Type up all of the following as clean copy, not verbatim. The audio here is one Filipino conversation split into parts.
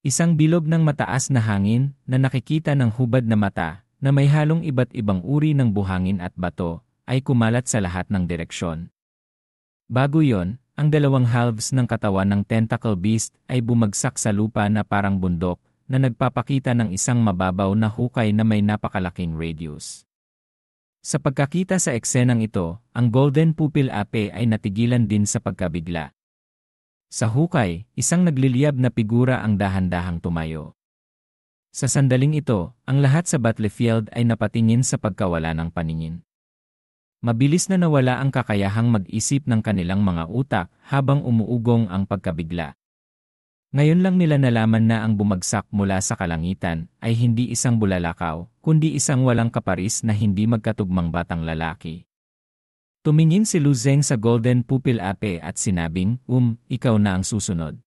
Isang bilog ng mataas na hangin na nakikita ng hubad na mata na may halong iba't ibang uri ng buhangin at bato ay kumalat sa lahat ng direksyon. Bago yon, ang dalawang halves ng katawan ng tentacle beast ay bumagsak sa lupa na parang bundok na nagpapakita ng isang mababaw na hukay na may napakalaking radius. Sa pagkakita sa eksenang ito, ang golden pupil ape ay natigilan din sa pagkabigla. Sa hukay, isang nagliliyab na figura ang dahan-dahang tumayo. Sa sandaling ito, ang lahat sa battlefield ay napatingin sa pagkawala ng paningin. Mabilis na nawala ang kakayahang mag-isip ng kanilang mga utak habang umuugong ang pagkabigla. Ngayon lang nila nalaman na ang bumagsak mula sa kalangitan ay hindi isang bulalakaw, kundi isang walang kaparis na hindi magkatugmang batang lalaki. Tumingin si Lu Zeng sa golden pupil ape at sinabing, ikaw na ang susunod.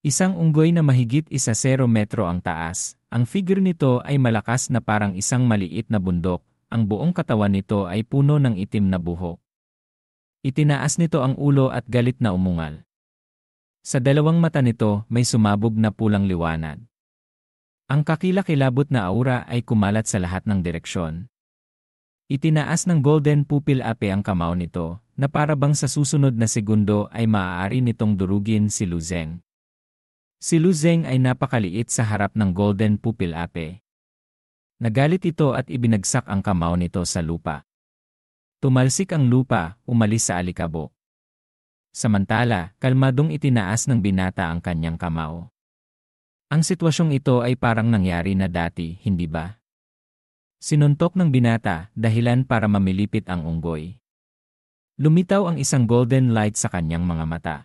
Isang unggoy na mahigit 1.0 metro ang taas. Ang figure nito ay malakas na parang isang maliit na bundok. Ang buong katawan nito ay puno ng itim na buhok. Itinaas nito ang ulo at galit na umungal. Sa dalawang mata nito may sumabog na pulang liwanag. Ang kakilakilabot na aura ay kumalat sa lahat ng direksyon. Itinaas ng golden pupil ape ang kamao nito, na parabang sa susunod na segundo ay maaari nitong durugin si Lu Zeng. Si Lu Zeng ay napakaliit sa harap ng golden pupil ape. Nagalit ito at ibinagsak ang kamao nito sa lupa. Tumalsik ang lupa, umalis sa alikabok. Samantala, kalmadong itinaas ng binata ang kanyang kamao. Ang sitwasyong ito ay parang nangyari na dati, hindi ba? Sinuntok ng binata, dahilan para mamilipit ang unggoy. Lumitaw ang isang golden light sa kanyang mga mata.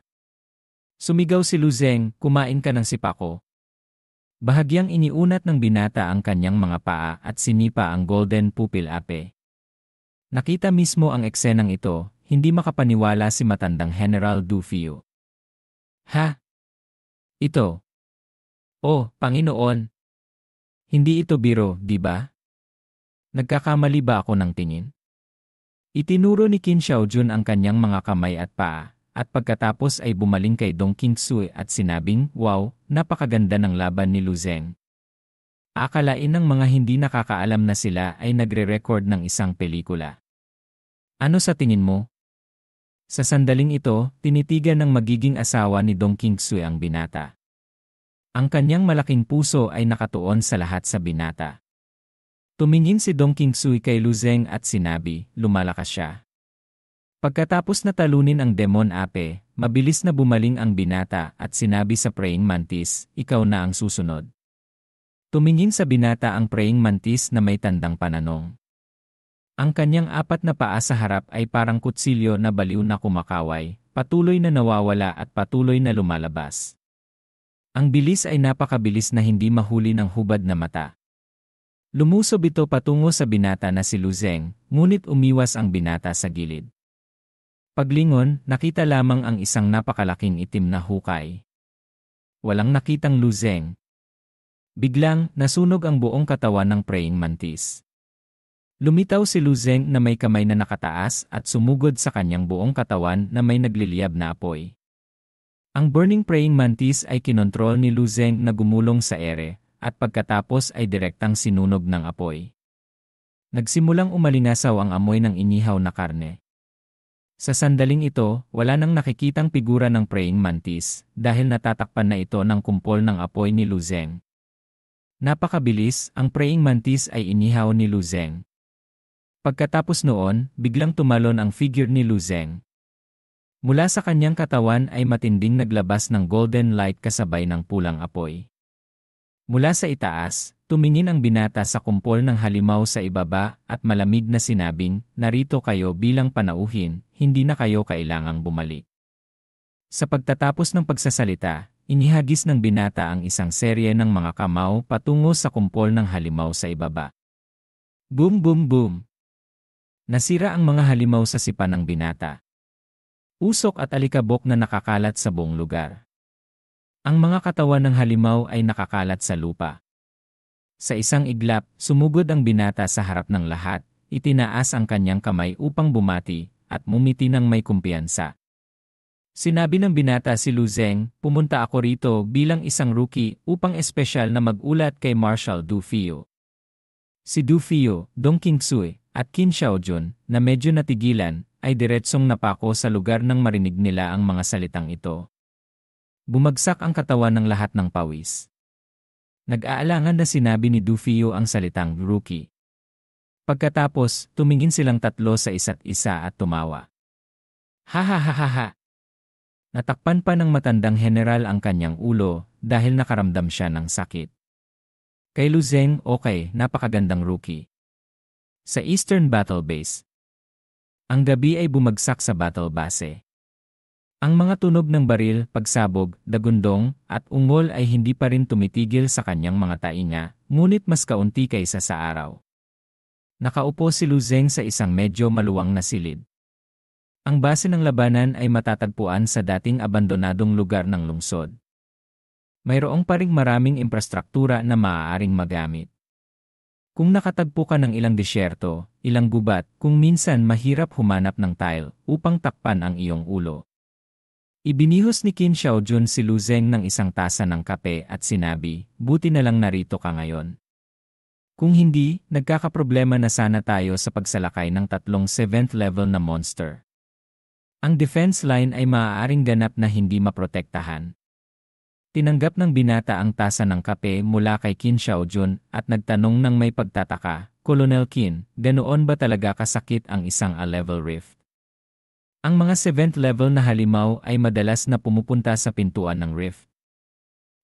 Sumigaw si Lu Zeng, kumain ka ng sipako. Bahagyang iniunat ng binata ang kanyang mga paa at sinipa ang golden pupil ape. Nakita mismo ang eksenang ito, hindi makapaniwala si matandang General Du Fiu. Ha? Ito? Oh, Panginoon! Hindi ito biro, di ba? Nagkakamali ba ako ng tingin? Itinuro ni Qin Xiaojun ang kanyang mga kamay at paa, at pagkatapos ay bumaling kay Dong Qingxue at sinabing, wow, napakaganda ng laban ni Lu Zeng. Akalain ng mga hindi nakakaalam na sila ay nagre-record ng isang pelikula. Ano sa tingin mo? Sa sandaling ito, tinitigan ng magiging asawa ni Dong Qingxue ang binata. Ang kanyang malaking puso ay nakatuon sa lahat sa binata. Tumingin si Dong Qingxue kay Lu Zeng at sinabi, lumalakas siya. Pagkatapos na talunin ang demon ape, mabilis na bumaling ang binata at sinabi sa praying mantis, ikaw na ang susunod. Tumingin sa binata ang praying mantis na may tandang pananong. Ang kanyang 4 na paa sa harap ay parang kutsilyo na baliw na kumakaway, patuloy na nawawala at patuloy na lumalabas. Ang bilis ay napakabilis na hindi mahuli ng hubad na mata. Lumusob ito patungo sa binata na si Lu Zeng, ngunit umiwas ang binata sa gilid. Paglingon, nakita lamang ang isang napakalaking itim na hukay. Walang nakitang Lu Zeng. Biglang, nasunog ang buong katawan ng praying mantis. Lumitaw si Lu Zeng na may kamay na nakataas at sumugod sa kanyang buong katawan na may nagliliyab na apoy. Ang burning praying mantis ay kinontrol ni Lu Zeng na gumulong sa ere, at pagkatapos ay direktang sinunog ng apoy. Nagsimulang umalingasaw ang amoy ng inihaw na karne. Sa sandaling ito, wala nang nakikitang figura ng praying mantis dahil natatakpan na ito ng kumpol ng apoy ni Lu Zeng. Napakabilis, ang praying mantis ay inihaw ni Lu Zeng. Pagkatapos noon, biglang tumalon ang figure ni Lu Zeng. Mula sa kanyang katawan ay matinding naglabas ng golden light kasabay ng pulang apoy. Mula sa itaas, tumingin ang binata sa kumpol ng halimaw sa ibaba at malamig na sinabing, narito kayo bilang panauhin, hindi na kayo kailangang bumalik. Sa pagtatapos ng pagsasalita, inihagis ng binata ang isang serye ng mga kamao patungo sa kumpol ng halimaw sa ibaba. Boom boom boom! Nasira ang mga halimaw sa sipa ng binata. Usok at alikabok na nakakalat sa buong lugar. Ang mga katawan ng halimaw ay nakakalat sa lupa. Sa isang iglap, sumugod ang binata sa harap ng lahat, itinaas ang kanyang kamay upang bumati, at mumiti ng may kumpiyansa. Sinabi ng binata si Lu Zeng, pumunta ako rito bilang isang rookie upang espesyal na mag-ulat kay Marshal Du Fio. Si Du Fio, Dong Qingsui, at Qin Xiaojun, na medyo natigilan, ay diretsong napako sa lugar nang marinig nila ang mga salitang ito. Bumagsak ang katawan ng lahat ng pawis. Nag-aalangan na sinabi ni Du Fio ang salitang rookie. Pagkatapos, tumingin silang tatlo sa isa't isa at tumawa. Ha ha ha ha ha! Natakpan pa ng matandang general ang kanyang ulo dahil nakaramdam siya ng sakit. Kay Lu Zeng, okay, napakagandang rookie. Sa Eastern Battle Base. Ang gabi ay bumagsak sa battle base. Ang mga tunog ng baril, pagsabog, dagundong, at ungol ay hindi pa rin tumitigil sa kanyang mga tainga, ngunit mas kaunti kaysa sa araw. Nakaupo si Lu Zeng sa isang medyo maluwang na silid. Ang base ng labanan ay matatagpuan sa dating abandonadong lugar ng lungsod. Mayroong pa ring maraming infrastruktura na maaaring magamit. Kung nakatagpo ka ng ilang disyerto, ilang gubat, kung minsan mahirap humanap ng tile upang takpan ang iyong ulo. Ibinihos ni Qin Xiaojun si Lu Zeng ng isang tasa ng kape at sinabi, buti na lang narito ka ngayon. Kung hindi, nagkakaproblema na sana tayo sa pagsalakay ng tatlong 7th level na monster. Ang defense line ay maaaring ganap na hindi maprotektahan. Tinanggap ng binata ang tasa ng kape mula kay Qin Xiaojun at nagtanong ng may pagtataka, Colonel Qin, ganoon ba talaga kasakit ang isang A-level rift? Ang mga 7th level na halimaw ay madalas na pumupunta sa pintuan ng rift.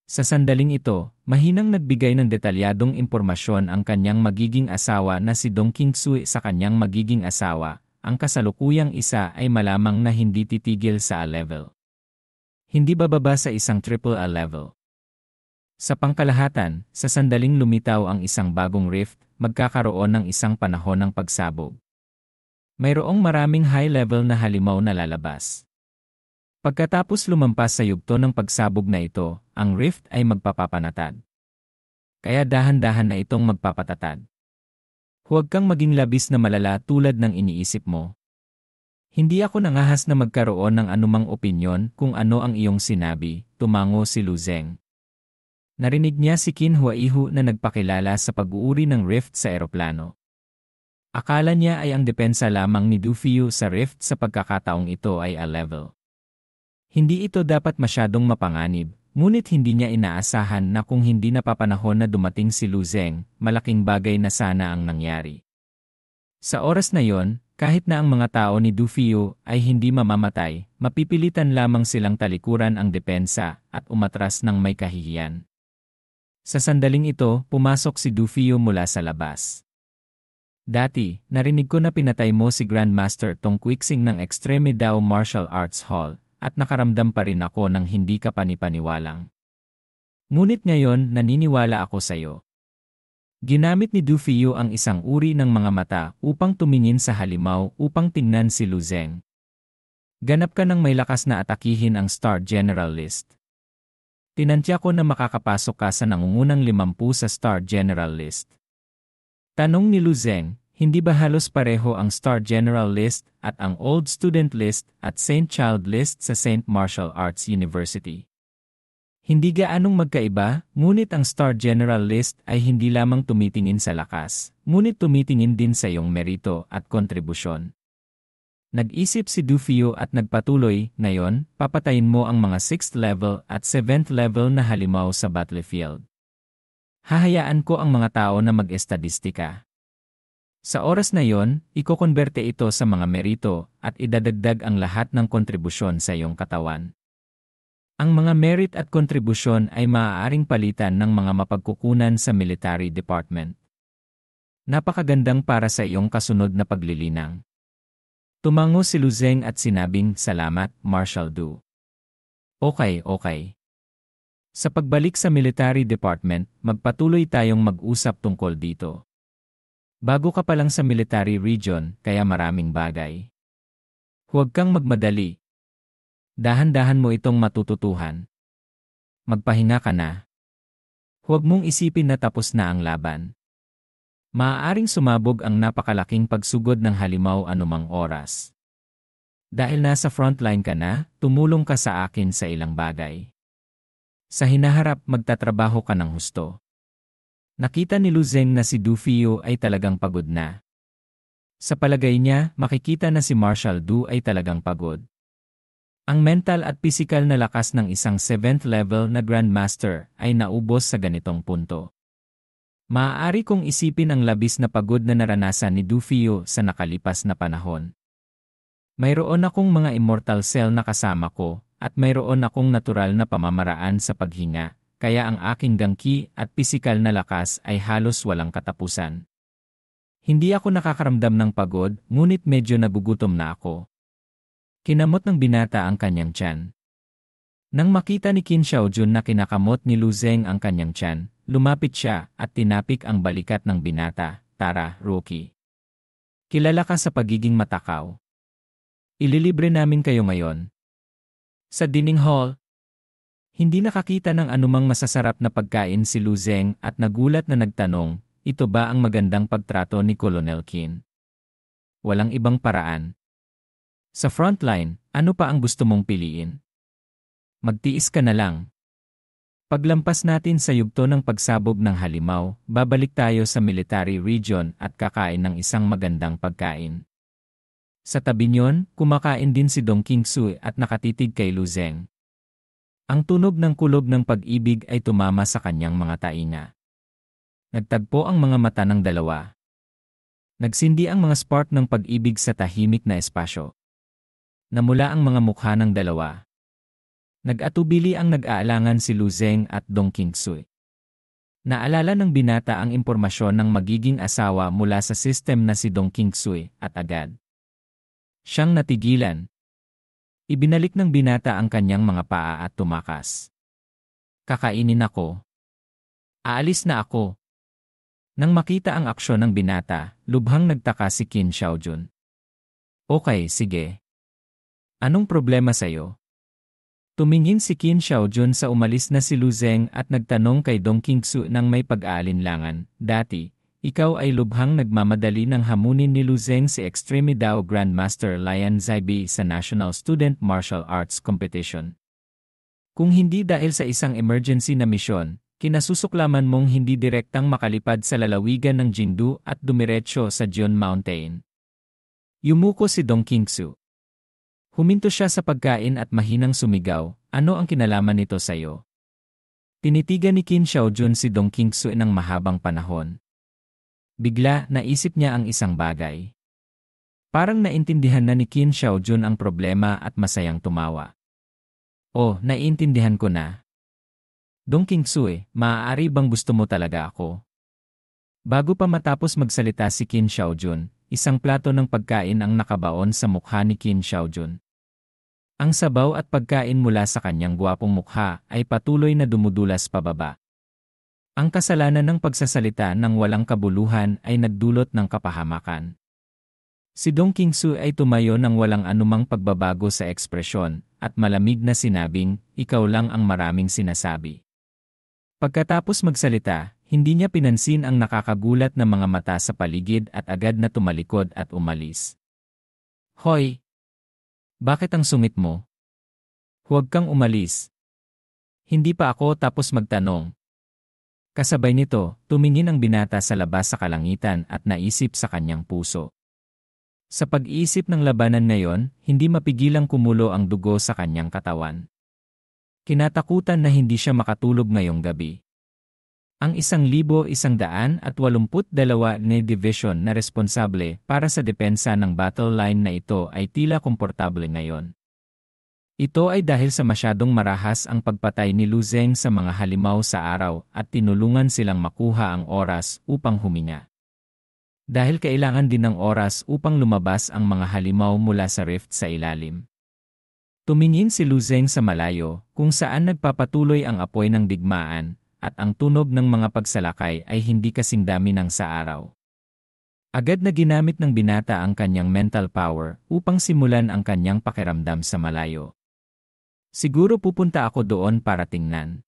Sa sandaling ito, mahinang nagbigay ng detalyadong impormasyon ang kanyang magiging asawa na si Dong Qingsui sa kanyang magiging asawa. Ang kasalukuyang isa ay malamang na hindi titigil sa A-level. Hindi bababa sa isang triple A-level. Sa pangkalahatan, sa sandaling lumitaw ang isang bagong rift, magkakaroon ng isang panahon ng pagsabog. Mayroong maraming high-level na halimaw na lalabas. Pagkatapos lumampas sa yugto ng pagsabog na ito, ang rift ay magpapapanatad. Kaya dahan-dahan na itong magpapatatad. Huwag kang maging labis na malala tulad ng iniisip mo. Hindi ako nangahas na magkaroon ng anumang opinyon kung ano ang iyong sinabi, tumango si Lu Zeng. Narinig niya si Qin Huaihu na nagpakilala sa pag-uuri ng rift sa eroplano. Akala niya ay ang depensa lamang ni Du Fio sa rift sa pagkakataong ito ay A-level. Hindi ito dapat masyadong mapanganib. Ngunit hindi niya inaasahan na kung hindi napapanahon na dumating si Lu Zeng, malaking bagay na sana ang nangyari. Sa oras na yon, kahit na ang mga tao ni Du Fio ay hindi mamamatay, mapipilitan lamang silang talikuran ang depensa at umatras ng may kahihiyan. Sa sandaling ito, pumasok si Du Fio mula sa labas. Dati, narinig ko na pinatay mo si Grandmaster Tong Quixing ng Extreme Dao Martial Arts Hall. At nakaramdam pa rin ako ng hindi ka panipaniwalang. Ngunit ngayon naniniwala ako sa iyo. Ginamit ni Du Fio ang isang uri ng mga mata upang tumingin sa halimaw upang tingnan si Lu Zeng. Ganap ka ng may lakas na atakihin ang Star General List. Tinantya ko na makakapasok ka sa nangungunang 50 sa Star General List. Tanong ni Lu Zeng, hindi ba halos pareho ang Star General List at ang Old Student List at Saint Child List sa Saint Martial Arts University? Hindi gaanong magkaiba, ngunit ang Star General List ay hindi lamang tumitingin sa lakas, ngunit tumitingin din sa iyong merito at kontribusyon. Nag-isip si Du Fio at nagpatuloy, ngayon, papatayin mo ang mga 6th level at 7th level na halimaw sa battlefield. Hahayaan ko ang mga tao na mag-estadistika. Sa oras na yon, ikokonberte ito sa mga merito at idadagdag ang lahat ng kontribusyon sa iyong katawan. Ang mga merit at kontribusyon ay maaaring palitan ng mga mapagkukunan sa military department. Napakagandang para sa iyong kasunod na paglilinang. Tumango si Lu Zeng at sinabing, salamat, Marshal Du. Okay. Sa pagbalik sa military department, magpatuloy tayong mag-usap tungkol dito. Bago ka pa lang sa military region, kaya maraming bagay. Huwag kang magmadali. Dahan-dahan mo itong matututuhan. Magpahinga ka na. Huwag mong isipin na tapos na ang laban. Maaaring sumabog ang napakalaking pagsugod ng halimaw anumang oras. Dahil nasa frontline ka na, tumulong ka sa akin sa ilang bagay. Sa hinaharap, magtatrabaho ka ng husto. Nakita ni Lu Zeng na si Du Fio ay talagang pagod na. Sa palagay niya, makikita na si Marshall Du ay talagang pagod. Ang mental at pisikal na lakas ng isang 7th level na Grandmaster ay naubos sa ganitong punto. Maaari kong isipin ang labis na pagod na naranasan ni Du Fio sa nakalipas na panahon. Mayroon akong mga immortal cell na kasama ko, at mayroon akong natural na pamamaraan sa paghinga, kaya ang aking gangki at pisikal na lakas ay halos walang katapusan. Hindi ako nakakaramdam ng pagod, ngunit medyo nagugutom na ako. Kinamot ng binata ang kanyang tiyan. Nang makita ni Qin Xiaojun na kinakamot ni Lu Zeng ang kanyang tiyan, lumapit siya at tinapik ang balikat ng binata. Tara, rookie. Kilala ka sa pagiging matakaw. Ililibre namin kayo ngayon. Sa dining hall, hindi nakakita ng anumang masasarap na pagkain si Lu Zeng at nagulat na nagtanong, ito ba ang magandang pagtrato ni Colonel Qin? Walang ibang paraan. Sa frontline, ano pa ang gusto mong piliin? Magtiis ka na lang. Paglampas natin sa yugto ng pagsabog ng halimaw, babalik tayo sa military region at kakain ng isang magandang pagkain. Sa tabi niyon, kumakain din si Dong Qingsu at nakatitig kay Lu Zeng. Ang tunog ng kulob ng pag-ibig ay tumama sa kanyang mga tainga. Nagtagpo ang mga mata ng dalawa. Nagsindi ang mga spark ng pag-ibig sa tahimik na espasyo. Namula ang mga mukha ng dalawa. Nag-atubili ang nag-aalangan si Lu Zeng at Dong Qingsu. Naalala ng binata ang impormasyon ng magiging asawa mula sa system na si Dong Qingsu at agad siyang natigilan. Ibinalik ng binata ang kanyang mga paa at tumakas. Kakainin ako. Aalis na ako. Nang makita ang aksyon ng binata, lubhang nagtaka si Qin Xiaojun. Okay, sige. Anong problema sa'yo? Tumingin si Qin Xiaojun sa umalis na si Lu Zeng at nagtanong kay Dong Qingsu nang may pag-aalinlangan. Dati, ikaw ay lubhang nagmamadali ng hamunin ni Lu Zeng si Extreme Dao Grandmaster Lian Zaibi sa National Student Martial Arts Competition. Kung hindi dahil sa isang emergency na misyon, kinasusuklaman mong hindi direktang makalipad sa lalawigan ng Jingdu at dumiretso sa Jian Mountain. Yumuko si Dong Qingsu. Huminto siya sa pagkain at mahinang sumigaw, ano ang kinalaman nito sa'yo? Tinitigan ni Qin Xiaojun si Dong Qingsu ng mahabang panahon. Bigla, naisip niya ang isang bagay. Parang naintindihan na ni Qin Xiaojun ang problema at masayang tumawa. Oh, naiintindihan ko na. Dong Qingsu, maaari bang gusto mo talaga ako? Bago pa matapos magsalita si Qin Xiaojun, isang plato ng pagkain ang nakabaon sa mukha ni Qin Xiaojun. Ang sabaw at pagkain mula sa kanyang gwapong mukha ay patuloy na dumudulas pababa. Ang kasalanan ng pagsasalita ng walang kabuluhan ay nagdulot ng kapahamakan. Si Dong Qingsu ay tumayo ng walang anumang pagbabago sa ekspresyon at malamig na sinabing, ikaw lang ang maraming sinasabi. Pagkatapos magsalita, hindi niya pinansin ang nakakagulat na mga mata sa paligid at agad na tumalikod at umalis. Hoy! Bakit ang sungit mo? Huwag kang umalis. Hindi pa ako tapos magtanong. Kasabay nito, tumingin ang binata sa labas sa kalangitan at naisip sa kanyang puso. Sa pag-iisip ng labanan ngayon, hindi mapigilang kumulo ang dugo sa kanyang katawan. Kinatakutan na hindi siya makatulog ngayong gabi. Ang 1,182 na division na responsable para sa depensa ng battle line na ito ay tila komportable ngayon. Ito ay dahil sa masyadong marahas ang pagpatay ni Lu Zeng sa mga halimaw sa araw at tinulungan silang makuha ang oras upang huminga. Dahil kailangan din ng oras upang lumabas ang mga halimaw mula sa rift sa ilalim. Tumingin si Lu Zeng sa malayo kung saan nagpapatuloy ang apoy ng digmaan at ang tunog ng mga pagsalakay ay hindi kasing dami ng sa araw. Agad na ginamit ng binata ang kanyang mental power upang simulan ang kanyang pakiramdam sa malayo. Siguro pupunta ako doon para tingnan.